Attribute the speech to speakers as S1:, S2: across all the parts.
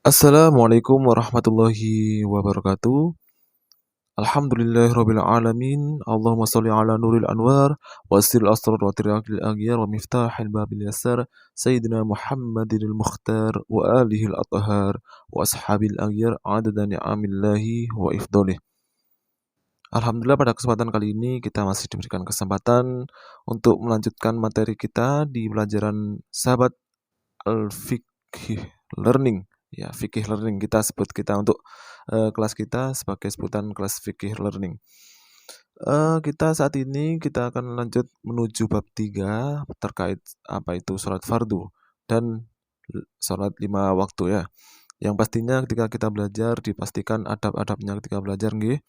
S1: Assalamualaikum warahmatullahi wabarakatuh. Alhamdulillahirabbil alamin. Allahumma shalli ala nuril anwar wasiril asrar wa tiryaqil aghyar wa miftahil babil yasar sayyidina Muhammadinil mukhtar wa alihil athhar wa ashabil aghyar adada ni'amillahi wa ifdhalih. Alhamdulillah pada kesempatan kali ini kita masih diberikan kesempatan untuk melanjutkan materi kita di pelajaran Sahabat Al-Fiqh Learning. Ya, Fikih Learning kita untuk kelas kita sebagai sebutan kelas Fikih Learning. Kita saat ini kita akan lanjut menuju bab 3 terkait apa itu sholat fardu dan sholat 5 waktu ya. Yang pastinya ketika kita belajar dipastikan adab-adabnya ketika belajar nggih.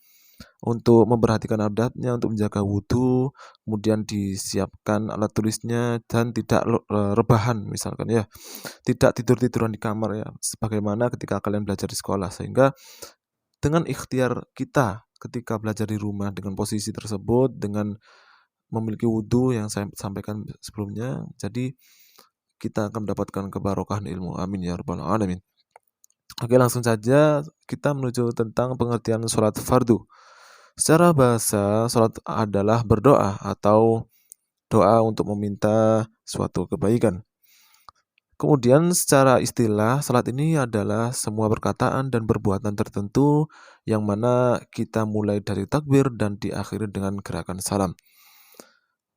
S1: Untuk memperhatikan adabnya, untuk menjaga wudhu, kemudian disiapkan alat tulisnya dan tidak rebahan misalkan ya, tidak tidur-tiduran di kamar ya, sebagaimana ketika kalian belajar di sekolah. Sehingga dengan ikhtiar kita ketika belajar di rumah dengan posisi tersebut, dengan memiliki wudhu yang saya sampaikan sebelumnya, jadi kita akan mendapatkan kebarokahan ilmu. Amin ya rabbal alamin. Oke, langsung saja kita menuju tentang pengertian sholat fardu. Secara bahasa, sholat adalah berdoa atau doa untuk meminta suatu kebaikan. Kemudian secara istilah, sholat ini adalah semua perkataan dan perbuatan tertentu yang mana kita mulai dari takbir dan diakhiri dengan gerakan salam.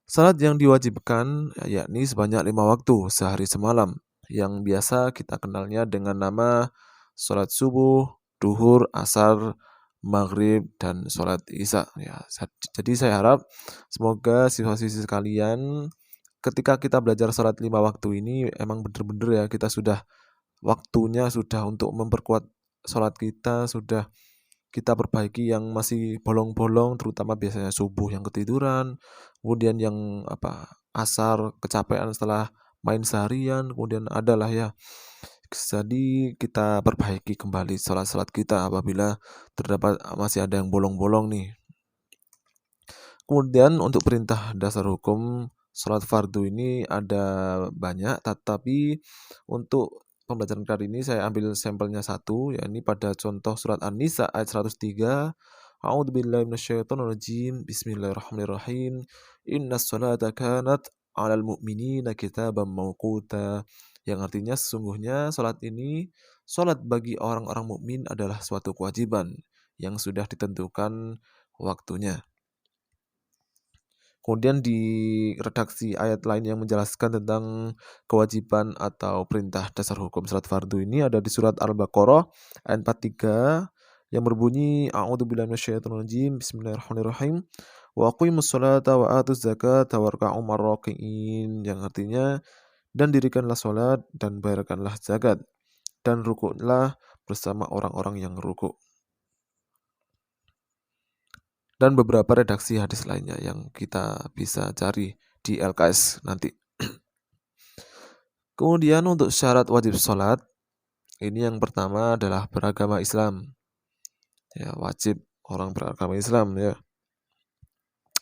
S1: Salat yang diwajibkan yakni sebanyak 5 waktu sehari semalam, yang biasa kita kenalnya dengan nama sholat subuh, duhur, asar, maghrib, dan sholat isya. Ya, jadi saya harap semoga siswa-siswi sekalian ketika kita belajar sholat 5 waktu ini emang benar-benar ya kita sudah waktunya sudah untuk memperkuat sholat kita, sudah kita perbaiki yang masih bolong-bolong, terutama biasanya subuh yang ketiduran, kemudian yang asar kecapean setelah main seharian, kemudian adalah ya. Jadi kita perbaiki kembali salat-salat kita apabila terdapat masih ada yang bolong-bolong nih. Kemudian untuk perintah dasar hukum salat fardu ini ada banyak, tetapi untuk pembelajaran kali ini saya ambil sampelnya satu, yakni pada contoh surat An-Nisa ayat 103. A'udzubillahi minasyaitonirrajim. Bismillahirrahmanirrahim. Innas salata kanat 'alal mu'minina kitaban mauquta. Yang artinya sesungguhnya salat ini, salat bagi orang-orang mukmin adalah suatu kewajiban yang sudah ditentukan waktunya. Kemudian di redaksi ayat lain yang menjelaskan tentang kewajiban atau perintah dasar hukum salat fardu ini ada di surat Al-Baqarah ayat 43 yang berbunyi A'udzubillahi minasyaitonirrajim. Bismillahirrahmanirrahim. Wa aqimus sholata wa atuz zakata warka'u marraki'in, yang artinya dan dirikanlah salat dan bayarkanlah zakat dan rukuklah bersama orang-orang yang rukuk. Dan beberapa redaksi hadis lainnya yang kita bisa cari di LKS nanti. Kemudian untuk syarat wajib sholat, ini yang pertama adalah beragama Islam. Ya, wajib orang beragama Islam ya.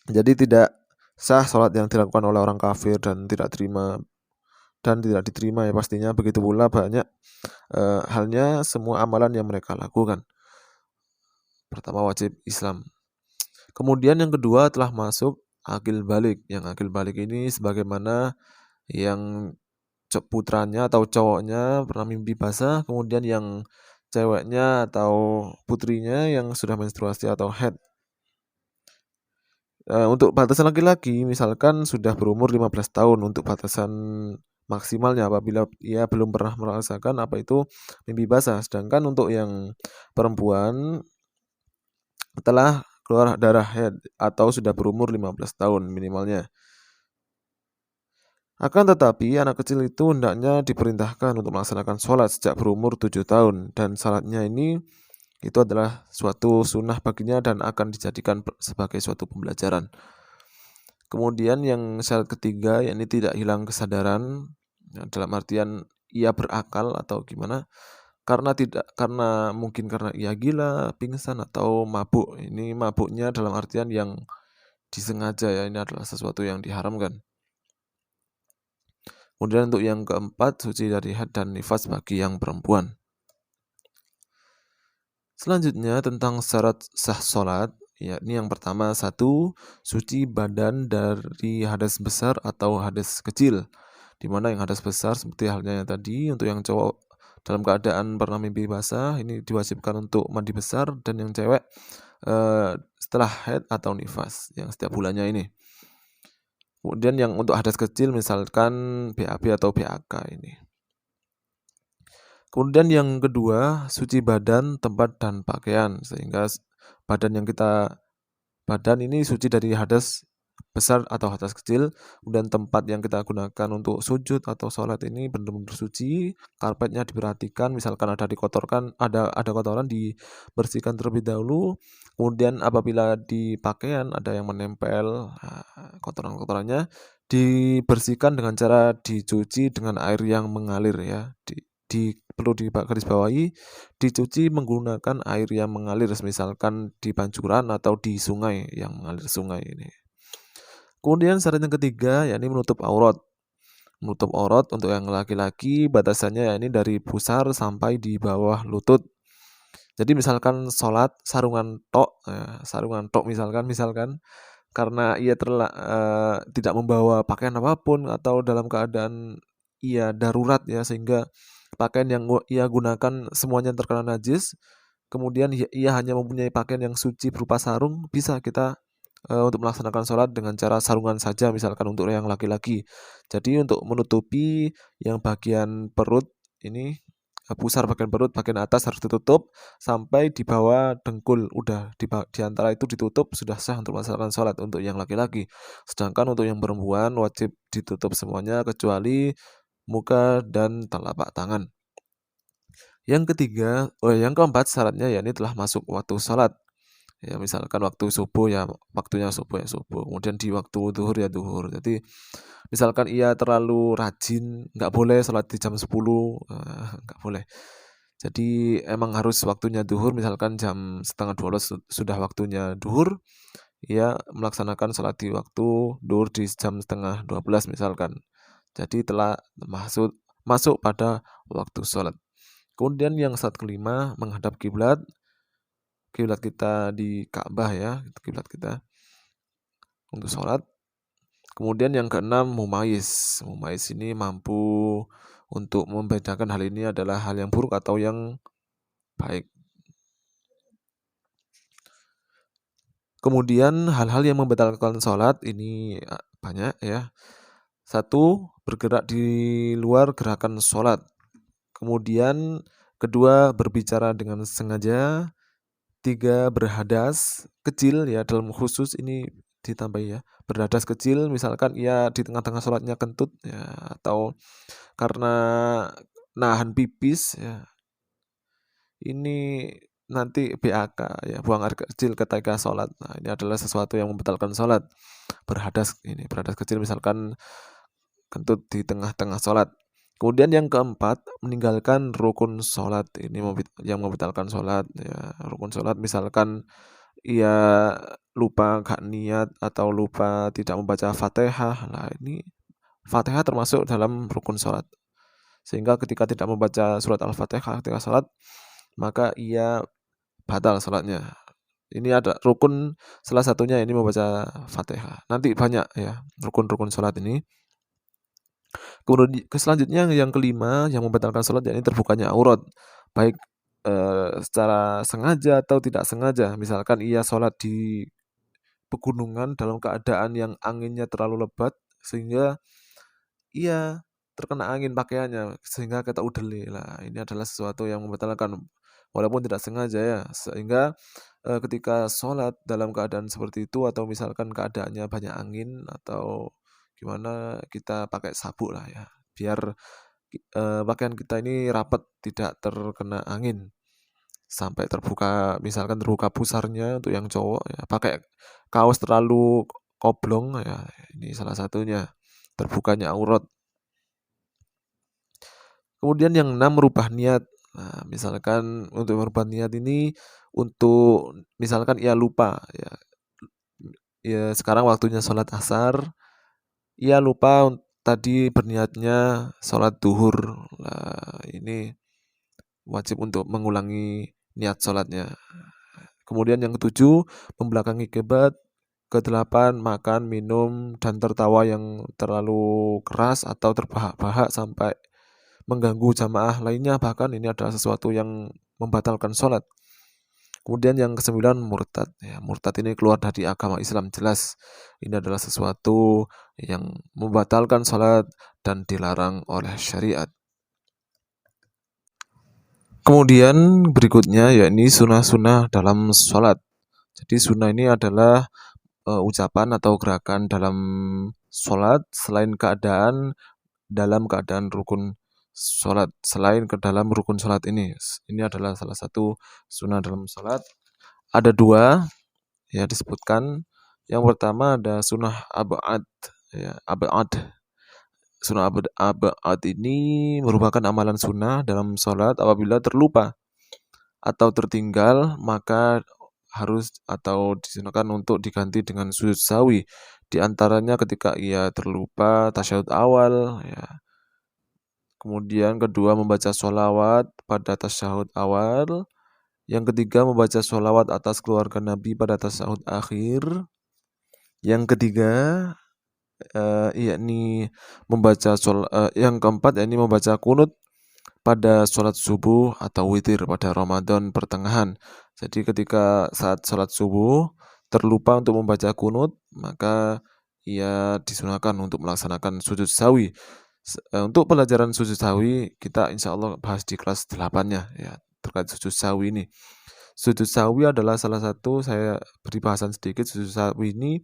S1: Jadi tidak sah sholat yang dilakukan oleh orang kafir dan tidak diterima ya pastinya. Begitu pula banyak halnya semua amalan yang mereka lakukan. Pertama wajib Islam. Kemudian yang kedua telah masuk akil balik. Yang akil balik ini sebagaimana yang putranya atau cowoknya pernah mimpi basah, kemudian yang ceweknya atau putrinya yang sudah menstruasi atau haid. Untuk batasan laki-laki misalkan sudah berumur 15 tahun untuk batasan maksimalnya apabila ia belum pernah merasakan apa itu mimpi basah. Sedangkan untuk yang perempuan telah keluar darah haid atau sudah berumur 15 tahun minimalnya. Akan tetapi anak kecil itu hendaknya diperintahkan untuk melaksanakan sholat sejak berumur 7 tahun. Dan sholatnya ini itu adalah suatu sunnah baginya dan akan dijadikan sebagai suatu pembelajaran. Kemudian yang syarat ketiga yakni tidak hilang kesadaran, dalam artian ia berakal atau gimana, karena mungkin karena ia gila, pingsan atau mabuk. Ini mabuknya dalam artian yang disengaja ya, ini adalah sesuatu yang diharamkan. Kemudian untuk yang keempat, suci dari haid dan nifas bagi yang perempuan. Selanjutnya tentang syarat sah sholat, yakni yang pertama, satu, suci badan dari hadas besar atau hadas kecil. Di mana yang hadas besar seperti halnya yang tadi, untuk yang cowok dalam keadaan pernah mimpi basah ini diwajibkan untuk mandi besar, dan yang cewek setelah haid atau nifas yang setiap bulannya ini. Kemudian yang untuk hadas kecil misalkan BAB atau BAK ini. Kemudian yang kedua, suci badan, tempat, dan pakaian. Sehingga badan ini suci dari hadas besar atau hadas kecil. Kemudian tempat yang kita gunakan untuk sujud atau sholat ini benar-benar suci. Karpetnya diperhatikan, misalkan ada kotoran dibersihkan terlebih dahulu. Kemudian apabila di pakaian ada yang menempel, kotoran-kotorannya dibersihkan dengan cara dicuci dengan air yang mengalir ya. Perlu digarisbawahi, dicuci menggunakan air yang mengalir, misalkan di pancuran atau di sungai yang mengalir sungai ini. Kemudian syarat yang ketiga yakni menutup aurat. Menutup aurat untuk yang laki-laki batasannya yakni dari pusar sampai di bawah lutut. Jadi misalkan sholat sarungan tok misalkan karena ia tidak membawa pakaian apapun atau dalam keadaan ia darurat ya, sehingga pakaian yang ia gunakan semuanya terkena najis, kemudian ia hanya mempunyai pakaian yang suci berupa sarung, bisa kita untuk melaksanakan sholat dengan cara sarungan saja misalkan untuk yang laki-laki. Jadi untuk menutupi yang bagian perut ini, pusar bagian perut bagian atas harus ditutup sampai di bawah dengkul, udah di antara itu ditutup, sudah sah untuk melaksanakan sholat untuk yang laki-laki. Sedangkan untuk yang perempuan wajib ditutup semuanya kecuali muka dan telapak tangan. Yang keempat syaratnya yakni telah masuk waktu sholat. Ya misalkan waktu subuh ya waktunya subuh ya subuh, kemudian di waktu duhur ya duhur. Jadi misalkan ia terlalu rajin, nggak boleh sholat di jam 10, nggak boleh. Jadi emang harus waktunya duhur, misalkan jam setengah 12 sudah waktunya duhur, ia melaksanakan sholat di waktu duhur di jam setengah 12 misalkan. Jadi telah masuk pada waktu sholat. Kemudian yang saat kelima, menghadap kiblat. Kiblat kita di Ka'bah ya, kiblat kita untuk sholat. Kemudian yang keenam, mumayyiz. Mumayyiz ini mampu untuk membedakan hal ini adalah hal yang buruk atau yang baik. Kemudian hal-hal yang membatalkan sholat ini banyak ya. Satu, bergerak di luar gerakan sholat. Kemudian kedua, berbicara dengan sengaja. Tiga, berhadas kecil ya, dalam khusus ini ditambahi ya, berhadas kecil misalkan ia di tengah-tengah sholatnya kentut ya, atau karena nahan pipis ya, ini nanti BAK ya, buang air kecil ketika sholat. Nah, ini adalah sesuatu yang membatalkan sholat. Berhadas kecil misalkan kentut di tengah-tengah sholat. Kemudian yang keempat, meninggalkan rukun sholat. Ini yang membatalkan sholat ya. Rukun sholat misalkan ia lupa gak niat atau lupa tidak membaca Fatihah. Nah ini Fatihah termasuk dalam rukun sholat. Sehingga ketika tidak membaca surat Al-Fatihah ketika sholat, maka ia batal sholatnya. Ini ada rukun, salah satunya ini membaca Fatihah. Nanti banyak ya rukun-rukun sholat ini. Kemudian selanjutnya yang kelima yang membatalkan sholat yakni terbukanya aurat, baik secara sengaja atau tidak sengaja. Misalkan ia sholat di pegunungan dalam keadaan yang anginnya terlalu lebat sehingga ia terkena angin pakaiannya sehingga kata udele. Lah ini adalah sesuatu yang membatalkan walaupun tidak sengaja ya. Sehingga ketika sholat dalam keadaan seperti itu atau misalkan keadaannya banyak angin atau gimana, kita pakai sabuk lah ya biar pakaian kita ini rapat, tidak terkena angin sampai misalkan terbuka pusarnya untuk yang cowok ya, pakai kaos terlalu oblong ya, ini salah satunya terbukanya aurat. Kemudian yang enam, merubah niat. Nah, misalkan untuk merubah niat ini untuk misalkan ia lupa ya sekarang waktunya sholat asar, ia lupa tadi berniatnya sholat duhur. Nah, ini wajib untuk mengulangi niat sholatnya. Kemudian yang ketujuh, membelakangi kiblat. Kedelapan, makan, minum, dan tertawa yang terlalu keras atau terbahak-bahak sampai mengganggu jamaah lainnya, bahkan ini adalah sesuatu yang membatalkan sholat. Kemudian yang kesembilan, murtad. Ya, murtad ini keluar dari agama Islam, jelas. Ini adalah sesuatu yang membatalkan sholat dan dilarang oleh syariat. Kemudian berikutnya yakni sunnah-sunnah dalam sholat. Jadi sunnah ini adalah ucapan atau gerakan dalam sholat dalam keadaan rukun sholat, selain ke dalam rukun sholat ini. Ini adalah salah satu sunnah dalam sholat. Ada dua ya disebutkan. Yang pertama ada sunnah abad. Ya, abad. Sunnah abad ini merupakan amalan sunnah dalam sholat apabila terlupa atau tertinggal, maka harus atau disunahkan untuk diganti dengan sujud sawi. Di antaranya ketika ia terlupa tasyahud awal, ya. Kemudian kedua membaca sholawat pada tasyahud awal. Yang ketiga membaca sholawat atas keluarga Nabi pada tasyahud akhir. Yang ketiga yakni yang keempat yakni membaca kunut pada sholat subuh atau witir pada Ramadan pertengahan. Jadi ketika saat sholat subuh terlupa untuk membaca kunut, maka ia disunahkan untuk melaksanakan sujud sawi. Untuk pelajaran sujud sawi kita insya Allah bahas di kelas 8-nya ya terkait sujud sawi ini. Sujud sawi adalah salah satu, saya beri bahasan sedikit. Sujud sawi ini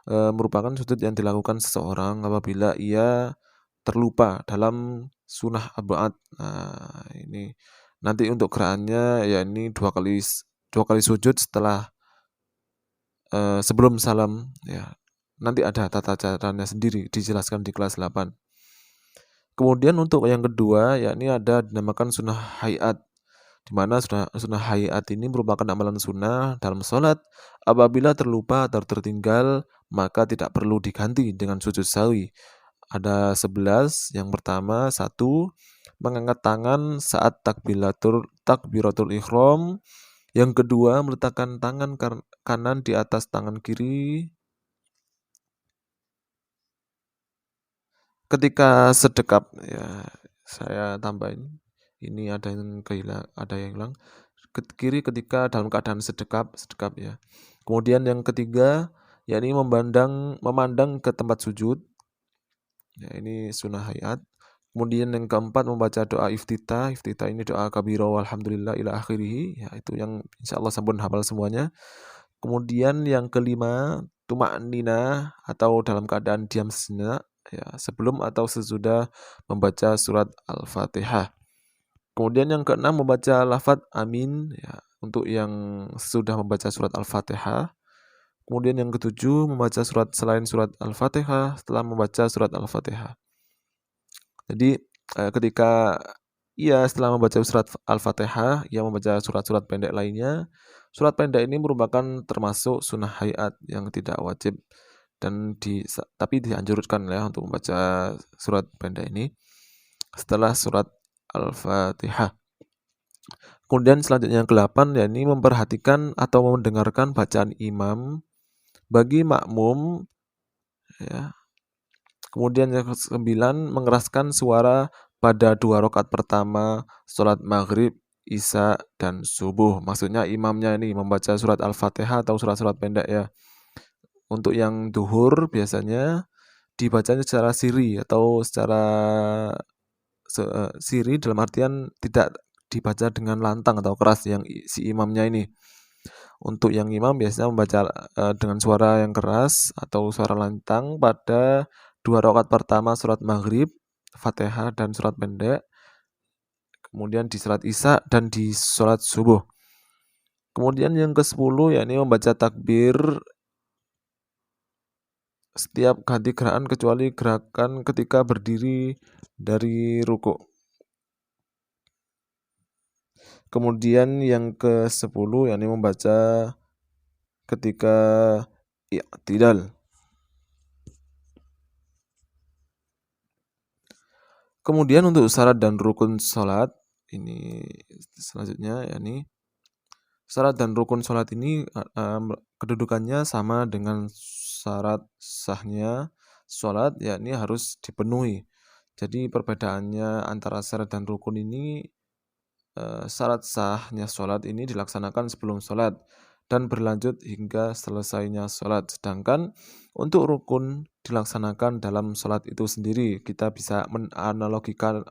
S1: merupakan sujud yang dilakukan seseorang apabila ia terlupa dalam sunnah abad. Nah, ini nanti untuk gerakannya ya ini dua kali sujud setelah sebelum salam ya. Nanti ada tata caranya sendiri dijelaskan di kelas 8. Kemudian untuk yang kedua yakni ada dinamakan sunnah hayat, di mana sunnah hayat ini merupakan amalan sunnah dalam sholat. Apabila terlupa atau tertinggal, maka tidak perlu diganti dengan sujud sawi. Ada 11. Yang pertama, 1. Mengangkat tangan saat takbiratul ihram. Yang kedua, meletakkan tangan kanan di atas tangan kiri ketika sedekap. Ya, saya tambahin. Ini ada yang hilang. Kiri ketika dalam keadaan sedekap ya. Kemudian yang ketiga, yakni memandang ke tempat sujud. Ya, ini sunnah hayat. Kemudian yang keempat membaca doa iftitah. Iftitah ini doa kabira walhamdulillah ila akhirih. Ya, itu yang insyaallah sampun hafal semuanya. Kemudian yang kelima, tumak-ninah atau dalam keadaan diam sejenak ya, sebelum atau sesudah membaca surat Al-Fatihah. Kemudian yang keenam membaca lafaz amin ya, untuk yang sudah membaca surat Al-Fatihah. Kemudian yang ketujuh membaca surat selain surat Al-Fatihah setelah membaca surat Al-Fatihah. Jadi ketika setelah membaca surat Al-Fatihah, ia membaca surat-surat pendek lainnya. Surat pendek ini merupakan termasuk sunnah hayat yang tidak wajib tapi dianjurkan ya untuk membaca surat pendek ini setelah surat Al-Fatihah. Kemudian selanjutnya yang ke-8 yakni memperhatikan atau mendengarkan bacaan imam bagi makmum ya. Kemudian yang ke-9 mengeraskan suara pada 2 rakaat pertama sholat maghrib, isya, dan subuh. Maksudnya imamnya ini membaca surat Al-Fatihah atau surat-surat pendek ya. Untuk yang duhur biasanya dibacanya secara siri atau secara siri dalam artian tidak dibaca dengan lantang atau keras yang si imamnya ini. Untuk yang imam biasanya membaca dengan suara yang keras atau suara lantang pada 2 rakaat pertama surat maghrib, Fatihah dan surat pendek. Kemudian di surat isya dan di surat subuh. Kemudian yang ke-10 yakni membaca takbir setiap ganti gerakan kecuali gerakan ketika berdiri dari rukuk. Kemudian yang ke-10 yakni membaca ketika i'tidal. Kemudian untuk syarat dan rukun salat ini selanjutnya yakni Syarat dan rukun sholat ini kedudukannya sama dengan syarat sahnya sholat, yakni harus dipenuhi. Jadi perbedaannya antara syarat dan rukun ini, syarat sahnya sholat ini dilaksanakan sebelum sholat dan berlanjut hingga selesainya sholat. Sedangkan untuk rukun dilaksanakan dalam sholat itu sendiri. Kita bisa menganalogikakan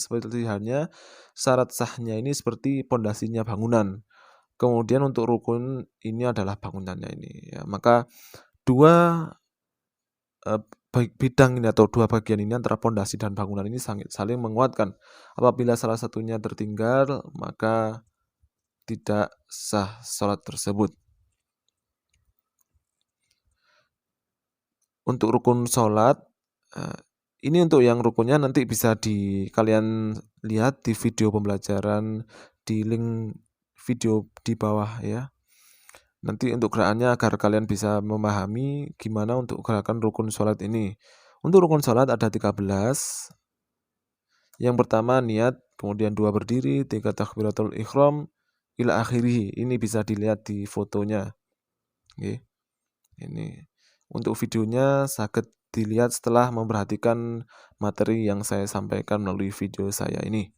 S1: seperti halnya syarat sahnya ini seperti pondasinya bangunan. Kemudian untuk rukun ini adalah bangunannya ini ya. Maka dua bidang ini atau dua bagian ini antara pondasi dan bangunan ini saling menguatkan. Apabila salah satunya tertinggal, maka tidak sah sholat tersebut. Untuk rukun sholat, ini untuk yang rukunnya nanti bisa kalian lihat di video pembelajaran di link video di bawah ya. Nanti untuk gerakannya agar kalian bisa memahami gimana untuk gerakan rukun sholat ini. Untuk rukun sholat ada 13. Yang pertama niat, kemudian 2 berdiri, 3 takbiratul ikhram, ila akhirih. Ini bisa dilihat di fotonya. Oke. Ini. Untuk videonya saged dilihat setelah memperhatikan materi yang saya sampaikan melalui video saya ini.